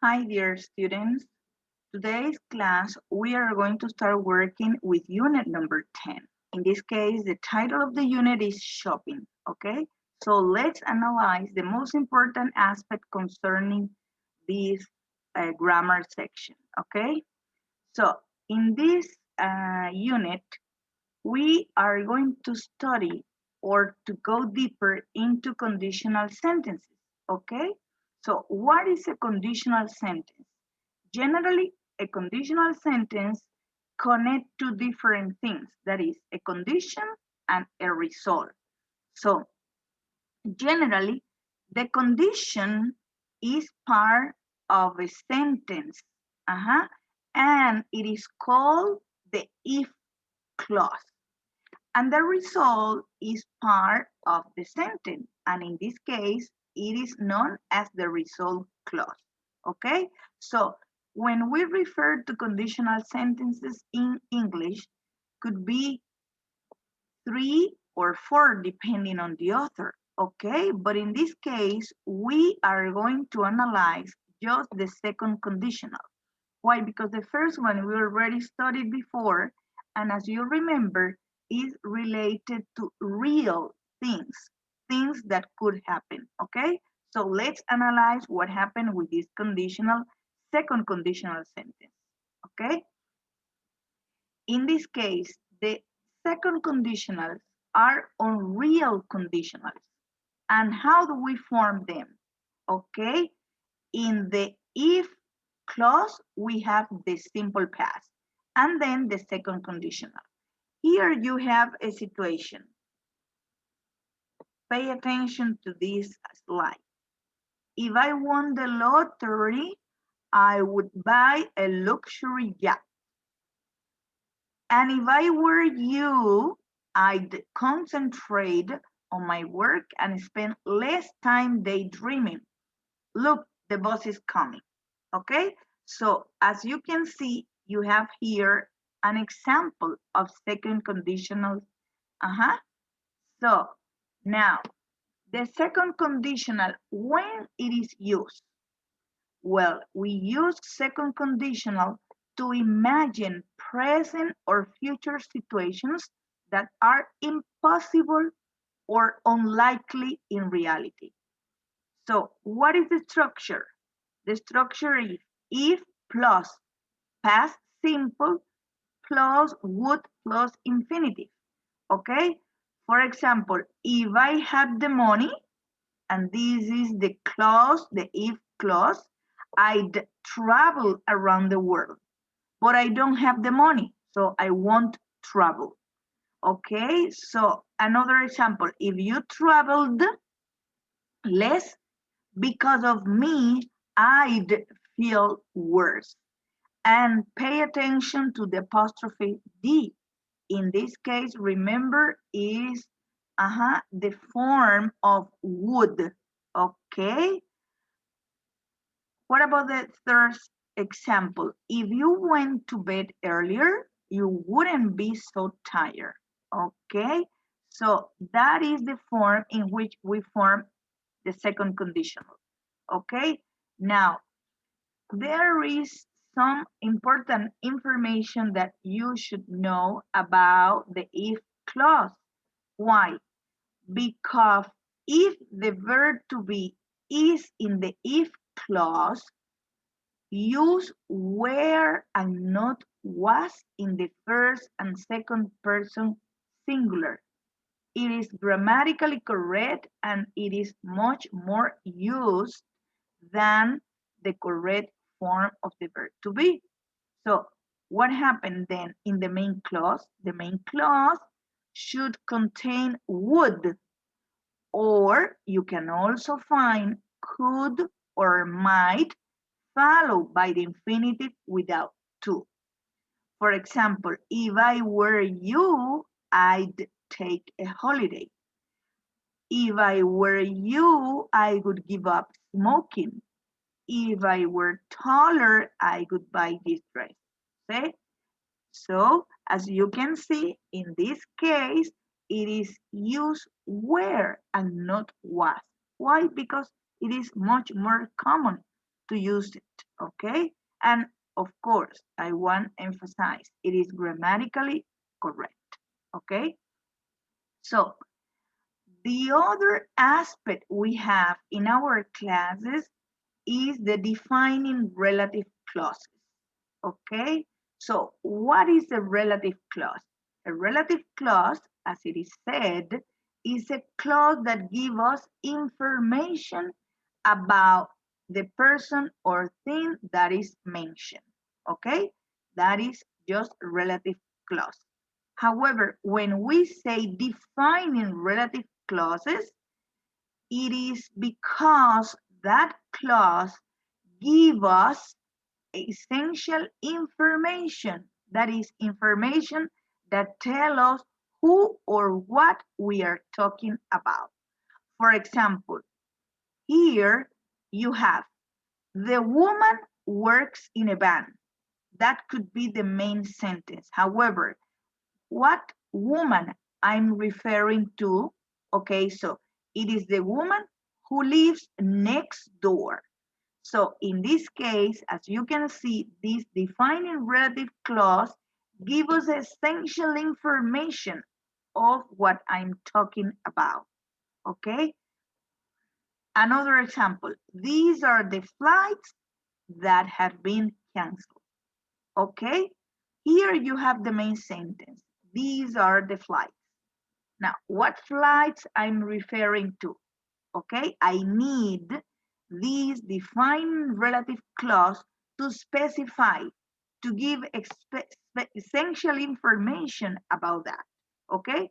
Hi, dear students. Today's class, we are going to start working with unit number 10. In this case, the title of the unit is shopping, okay? So let's analyze the most important aspect concerning this grammar section, okay? So in this unit, we are going to study or to go deeper into conditional sentences, okay? So what is a conditional sentence? Generally, a conditional sentence connect two different things, that is a condition and a result. So generally, the condition is part of a sentence, and it is called the if clause. And the result is part of the sentence. And in this case, it is known as the result clause. Okay? So when we refer to conditional sentences in English, could be 3 or 4 depending on the author. Okay? But in this case, we are going to analyze just the second conditional. Why? Because the first one we already studied before, and as you remember, is related to real things, things that could happen, okay? So let's analyze what happened with this second conditional sentence, okay? In this case, the second conditionals are on real conditionals. And how do we form them? Okay, in the if clause, we have the simple past and then the second conditional. Here you have a situation. Pay attention to this slide. If I won the lottery, I would buy a luxury yacht. And if I were you, I'd concentrate on my work and spend less time daydreaming. Look, the boss is coming. Okay, so as you can see, you have here an example of second conditional. So now the second conditional, when it is used, well, we use second conditional to imagine present or future situations that are impossible or unlikely in reality. So what is the structure? The structure is if plus past simple plus would plus infinitive. Okay? For example, if I had the money, and this is the clause, the if clause, I'd travel around the world. But I don't have the money, so I won't travel. Okay? So another example, if you traveled less because of me, I'd feel worse. And pay attention to the apostrophe D. In this case, remember, is the form of would. Okay. What about the third example? If you went to bed earlier, you wouldn't be so tired. Okay. So that is the form in which we form the second conditional. Okay. Now, there is some important information that you should know about the if clause. Why? Because if the verb to be is in the if clause, use were and not was in the first and second person singular. It is grammatically correct and it is much more used than the correct form of the verb to be. So what happened then in the main clause? The main clause should contain would, or you can also find could or might followed by the infinitive without to. For example, if I were you, I'd take a holiday. If I were you, I would give up smoking. If I were taller, I would buy this dress. Okay? So, as you can see, in this case, it is used were and not was. Why? Because it is much more common. to use it, okay? And of course, I want to emphasize, it is grammatically correct, okay? So the other aspect we have in our classes is the defining relative clauses, okay? So what is a relative clause? A relative clause, as it is said, is a clause that gives us information about the person or thing that is mentioned, okay? That is just relative clause. However, when we say defining relative clauses, it is because that clause gives us essential information. That is information that tell us who or what we are talking about. For example, here you have the woman works in a bank. That could be the main sentence. However, what woman I'm referring to, okay, so it is the woman who lives next door. So in this case, as you can see, this defining relative clause gives us essential information of what I'm talking about, okay? Another example, these are the flights that have been canceled, okay? Here you have the main sentence. These are the flights. Now, what flights I'm referring to, okay? I need this defined relative clause to specify, to give essential information about that, okay?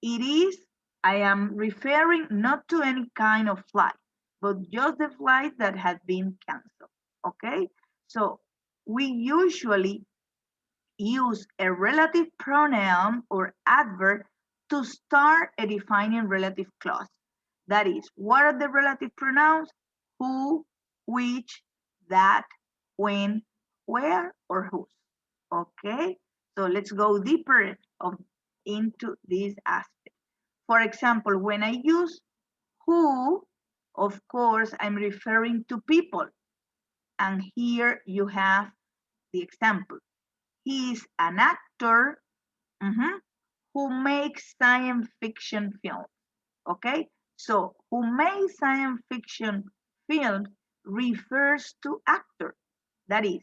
It is, I am referring not to any kind of flight, but just the flight that had been canceled, okay? So we usually use a relative pronoun or adverb to start a defining relative clause. That is, what are the relative pronouns? Who, which, that, when, where, or whose. Okay, so let's go deeper into this aspect. For example, when I use who, of course, I'm referring to people. And here you have the example. He is an actor who makes science fiction films. Okay, so who makes science fiction films refers to actor, that is,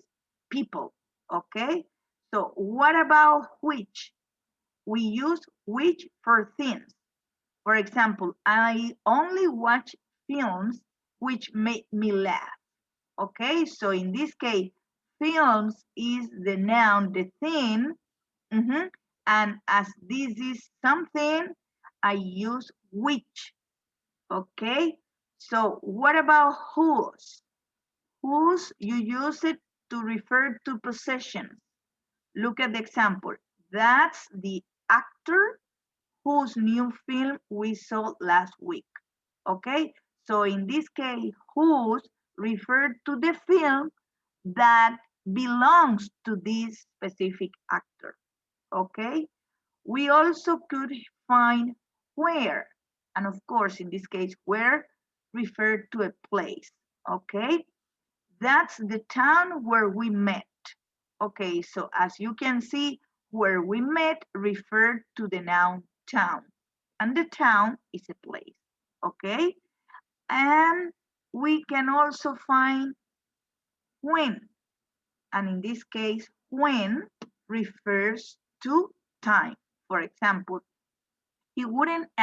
people. Okay, so what about which? We use which for things. For example, I only watch films which make me laugh. Okay, so in this case, films is the noun, the thing, and as this is something, I use which. Okay, so what about whose? Whose, you use it to refer to possessions. Look at the example. That's the actor whose new film we saw last week. Okay, so in this case, whose referred to the film that belongs to this specific actor. Okay, we also could find where, and of course, in this case, where referred to a place. Okay, that's the town where we met. Okay, so as you can see, where we met referred to the noun town, and the town is a place. Okay, and we can also find when, and in this case, when refers to time. For example, he wouldn't